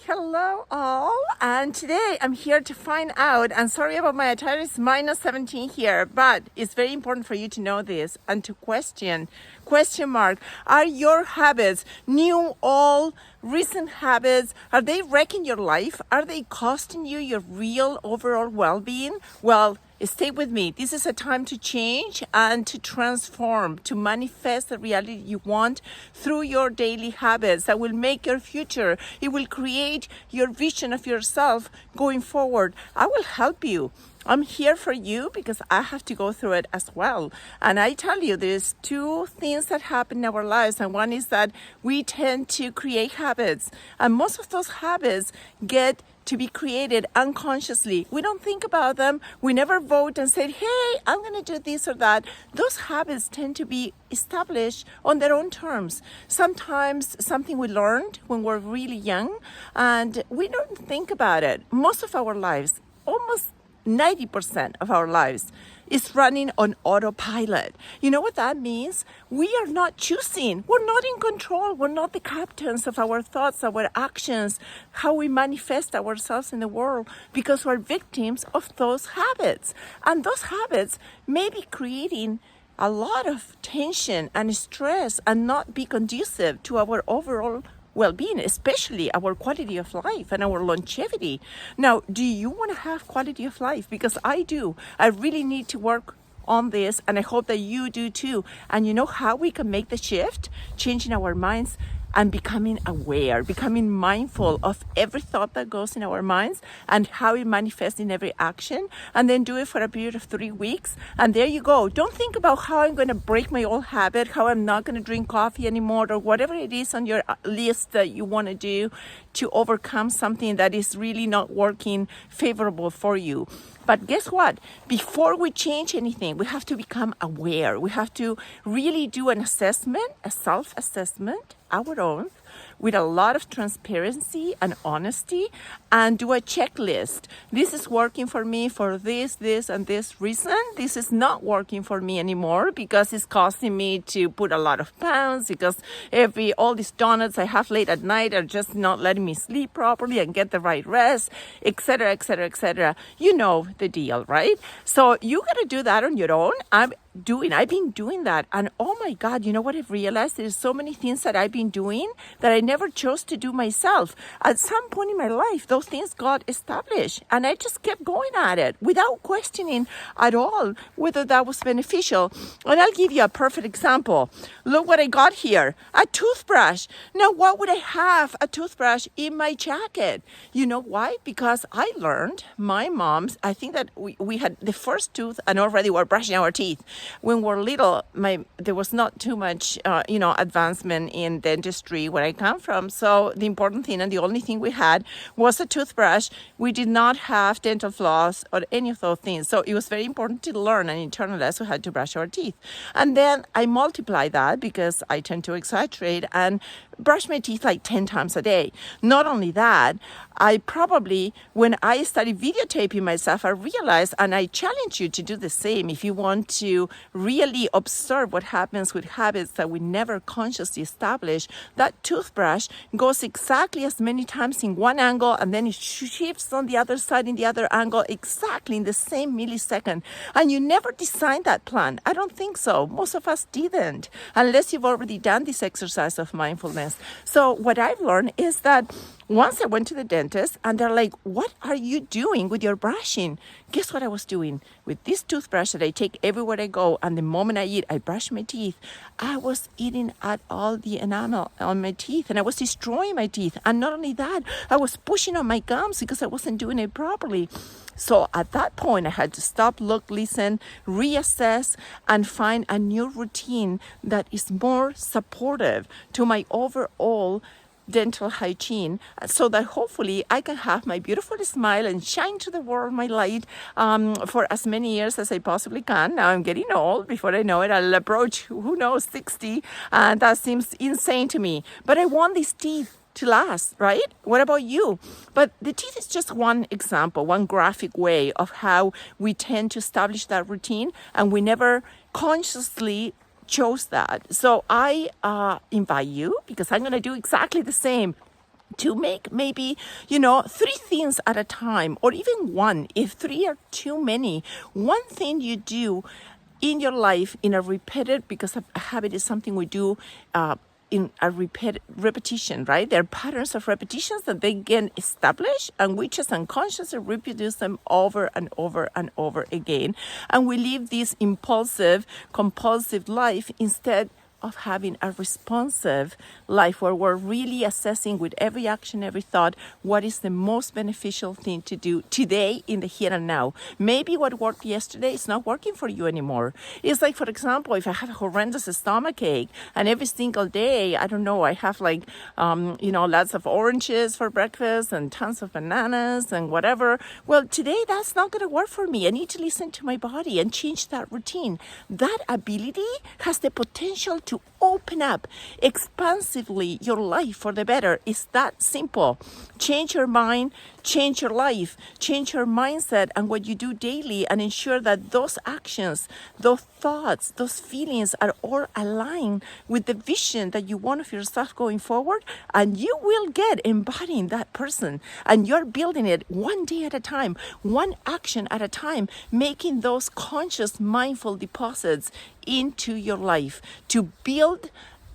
Hello all, and today I'm here to find out, and sorry about my attire, it's minus 17 here, but it's very important for you to know this and to question mark, are your habits, new, old, recent habits, are they wrecking your life? Are they costing you your real overall well-being? Well, stay with me. This is a time to change and to transform, to manifest the reality you want through your daily habits that will make your future. It will create your vision of yourself going forward. I will help you. I'm here for you because I have to go through it as well. And I tell you, there's two things that happen in our lives. And one is that we tend to create habits. And most of those habits get to be created unconsciously. We don't think about them. We never vote and say, hey, I'm going to do this or that. Those habits tend to be established on their own terms. Sometimes something we learned when we're really young and we don't think about it. Most of our lives, almost 90% of our lives is running on autopilot. You know what that means? We are not choosing. We're not in control. We're not the captains of our thoughts, our actions, how we manifest ourselves in the world, because we're victims of those habits. And those habits may be creating a lot of tension and stress and not be conducive to our overall well-being, especially our quality of life and our longevity. Now, do you want to have quality of life? Because I do. I really need to work on this, and I hope that you do too. And you know how we can make the shift? Changing our minds and becoming aware, becoming mindful of every thought that goes in our minds and how it manifests in every action, and then do it for a period of 3 weeks. And there you go. Don't think about how I'm going to break my old habit, how I'm not going to drink coffee anymore, or whatever it is on your list that you want to do to overcome something that is really not working favorable for you. But guess what? Before we change anything, we have to become aware. We have to really do an assessment, a self-assessment, our own, with a lot of transparency and honesty, and do a checklist. This is working for me for this, and this reason. This is not working for me anymore because it's costing me to put a lot of pounds, because all these donuts I have late at night are just not letting me sleep properly and get the right rest, etc., etc., etc. You know the deal, right? So you got to do that on your own. I've been doing that, and oh my God, you know what I've realized? There's so many things that I've been doing that I never chose to do myself. At some point in my life, those things got established, and I just kept going at it without questioning at all whether that was beneficial. And I'll give you a perfect example. Look what I got here, a toothbrush. Now, why would I have a toothbrush in my jacket? You know why? Because I learned, my mom's, I think that we had the first tooth and already we're brushing our teeth. When we were little, there was not too much, advancement in dentistry where I come from. So the important thing and the only thing we had was a toothbrush. We did not have dental floss or any of those things. So it was very important to learn and internalize we had to brush our teeth. And then I multiply that because I tend to exaggerate and brush my teeth like 10 times a day. Not only that, I probably, when I started videotaping myself, I realized, and I challenge you to do the same if you want to really observe what happens with habits that we never consciously establish. That toothbrush goes exactly as many times in one angle, and then it shifts on the other side in the other angle exactly in the same millisecond. And you never designed that plan. I don't think so. Most of us didn't, unless you've already done this exercise of mindfulness. So what I've learned is that once I went to the dentist and they're like, what are you doing with your brushing? Guess what I was doing? With this toothbrush that I take everywhere I go, and the moment I eat, I brush my teeth. I was eating at all the enamel on my teeth, and I was destroying my teeth. And not only that, I was pushing on my gums because I wasn't doing it properly. So at that point, I had to stop, look, listen, reassess, and find a new routine that is more supportive to my overall dental hygiene, so that hopefully I can have my beautiful smile and shine to the world my light for as many years as I possibly can. Now I'm getting old. Before I know it, I'll approach, 60, and that seems insane to me. But I want these teeth to last, right? What about you? But the teeth is just one example, one graphic way of how we tend to establish that routine, and we never consciously chose that. So I invite you, because I'm going to do exactly the same to make maybe, 3 things at a time, or even one. If 3 are too many, one thing you do in your life in a repeated, because a habit is something we do in a repetition, right? There are patterns of repetitions that they get established, and we just unconsciously reproduce them over and over and over again. And we live this impulsive, compulsive life instead of having a responsive life where we're really assessing with every action, every thought, what is the most beneficial thing to do today in the here and now. Maybe what worked yesterday is not working for you anymore. It's like, for example, if I have a horrendous stomach ache and every single day, I don't know, I have like, lots of oranges for breakfast and tons of bananas and whatever. Well, today that's not going to work for me. I need to listen to my body and change that routine. That ability has the potential to open up expansively your life for the better. It's that simple. Change your mind, change your life, change your mindset and what you do daily, and ensure that those actions, those thoughts, those feelings are all aligned with the vision that you want of yourself going forward, and you will get embodying that person, and you're building it one day at a time, one action at a time, making those conscious, mindful deposits into your life to build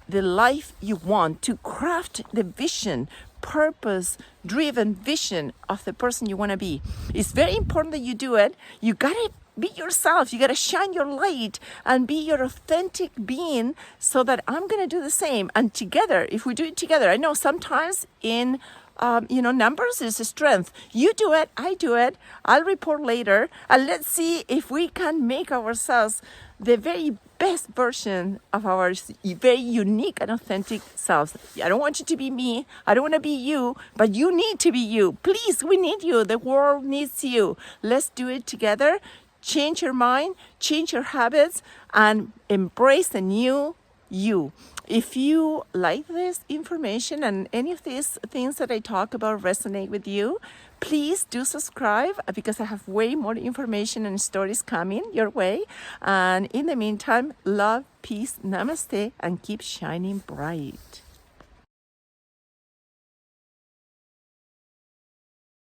the life you want, to craft the vision, purpose-driven vision of the person you want to be. It's very important that you do it. You got to be yourself. You got to shine your light and be your authentic being, so that I'm going to do the same. And together, if we do it together, I know sometimes in numbers is a strength. You do it, I do it, I'll report later, and let's see if we can make ourselves the very best version of our very unique and authentic selves. I don't want you to be me, I don't want to be you, but you need to be you. Please, we need you. The world needs you. Let's do it together. Change your mind, change your habits, and embrace the new you. If you like this information and any of these things that I talk about resonate with you, please do subscribe, because I have way more information and stories coming your way. And in the meantime, love, peace, namaste, and keep shining bright.